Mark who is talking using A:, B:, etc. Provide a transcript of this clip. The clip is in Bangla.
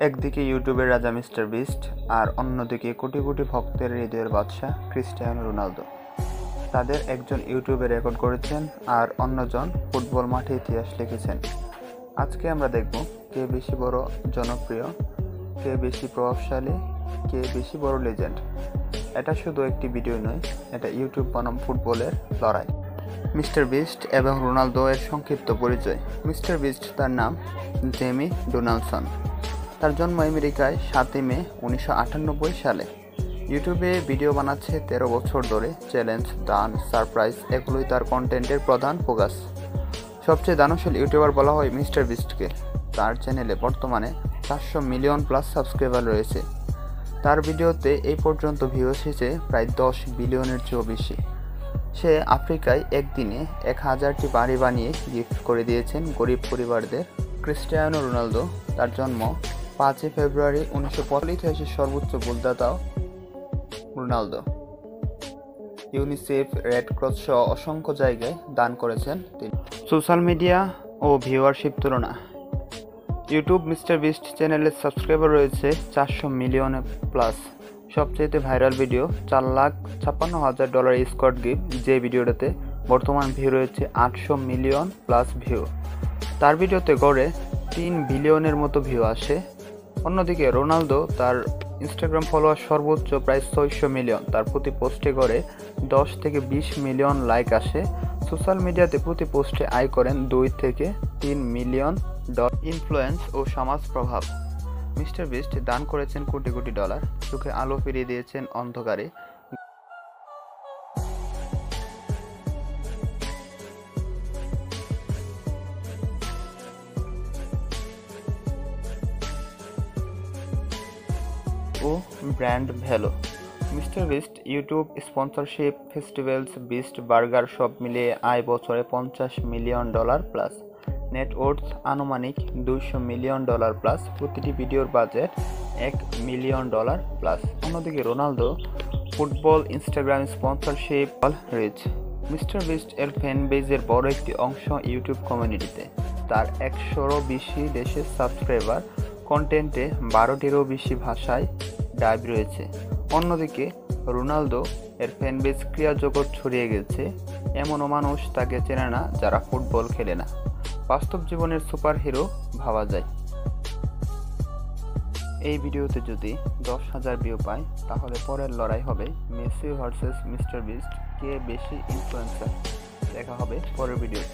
A: একদিকে ইউটিউবের রাজা মিস্টার বিস্ট আর অন্যদিকে কোটি কোটি ভক্তের হৃদয়ের বাদশা ক্রিস্টিয়ানো রোনালদো। তাদের একজন ইউটিউবে রেকর্ড করেছেন আর অন্যজন ফুটবল মাঠে ইতিহাস লিখেছেন। আজকে আমরা দেখব কে বেশি বড় জনপ্রিয়, কে বেশি প্রভাবশালী, কে বেশি বড় লেজেন্ড। এটা শুধু একটি ভিডিও নয়, এটা ইউটিউব বনাম ফুটবলের লড়াই। মিস্টার বিস্ট এবং রোনালদো এর সংক্ষিপ্ত পরিচয়। মিস্টার বিস্ট তার নাম জেমি ডোনাল্ডসন। তার জন্ম আমেরিকায় 7 মে 1998 সালে। ইউটিউবে ভিডিও বানাচ্ছে 13 বছর ধরে। চ্যালেঞ্জ, দান, সারপ্রাইজ এগুলোই তার কন্টেন্টের প্রধান ফোকাস। সবচেয়ে দানশীল ইউটিউবার বলা হয় মিস্টার বিস্টকে। তার চ্যানেলে বর্তমানে 400 মিলিয়ন প্লাস সাবস্ক্রাইবার রয়েছে। তার ভিডিওতে এই পর্যন্ত ভিউ এসেছে প্রায় 10 বিলিয়নের চেয়েও বেশি। সে আফ্রিকায় একদিনে 1000টি বাড়ি বানিয়ে গিফট করে দিয়েছেন গরিব পরিবারদের। ক্রিস্টিয়ানো রোনালদো, তার জন্ম 5 ফেব্রুয়ারি 1945। ইতিহাসের সর্বোচ্চ গোলদাতাও রোনালদো। ইউনিসেফ, রেড ক্রস সহ অসংখ্য জায়গায় দান করেছেন তিনি। সোশ্যাল মিডিয়া ও ভিউয়ারশিপ তুলনা। ইউটিউব মিস্টার বিস্ট চ্যানেলের সাবস্ক্রাইবার রয়েছে 400 মিলিয়ন প্লাস। সবচেয়ে ভাইরাল ভিডিও $4,56,000 স্কোয়াড গিফট, যে ভিডিওটাতে বর্তমান ভিউ রয়েছে 800 মিলিয়ন প্লাস ভিউ। তার ভিডিওতে গড়ে 3 বিলিয়নের মতো ভিউ আসে। অন্যদিকে রোনালদো, তার ইনস্টাগ্রাম ফলোয়ার সর্বোচ্চ প্রায় 600 মিলিয়ন। তার প্রতি পোস্টে গড়ে 10 থেকে 20 মিলিয়ন লাইক আসে। সোশ্যাল মিডিয়াতে প্রতি পোস্টে আয় করেন 2 থেকে 3 মিলিয়ন ডলার। ইনফ্লুয়েন্স ও সমাজ প্রভাব। মিস্টার বিস্ট দান করেছেন কোটি কোটি ডলার, চোখে আলো ফিরিয়ে দিয়েছেন অন্ধকারে। ও brand value. Mister Beast YouTube sponsorship, festivals, Beast burger সব মিলিয়ে আয় বছরে $50 মিলিয়ন প্লাস। নেটওয়ার্থ আনুমানিক $200 মিলিয়ন প্লাস। প্রতিটি ভিডিওর বাজেট $1 মিলিয়ন প্লাস। অন্যদিকে Ronaldo, football, Instagram sponsorship, reach. Mister Beast এর ফ্যান বেজের বড় একটি অংশ ইউটিউব কমিউনিটিতে। তার 100-এরও বেশি দেশের সাবস্ক্রাইবার। কন্টেন্টে 12টিরও বেশি ভাষায় ডাব রয়েছে। অন্যদিকে রোনালদো এর ফ্যানবেজ ক্রীড়া জগৎ ছড়িয়ে গেছে। এমনও মানুষ তাকে চেনে না যারা ফুটবল খেলে না। বাস্তব জীবনের সুপার হিরো ভাবা যায়। এই ভিডিওতে যদি 10,000 ভিউ পায়, তাহলে পরের লড়াই হবে মেসি ভার্সেস মিস্টার বিস্ট, কে বেশি ইনফ্লুয়েন্সার। দেখা হবে পরের ভিডিওতে।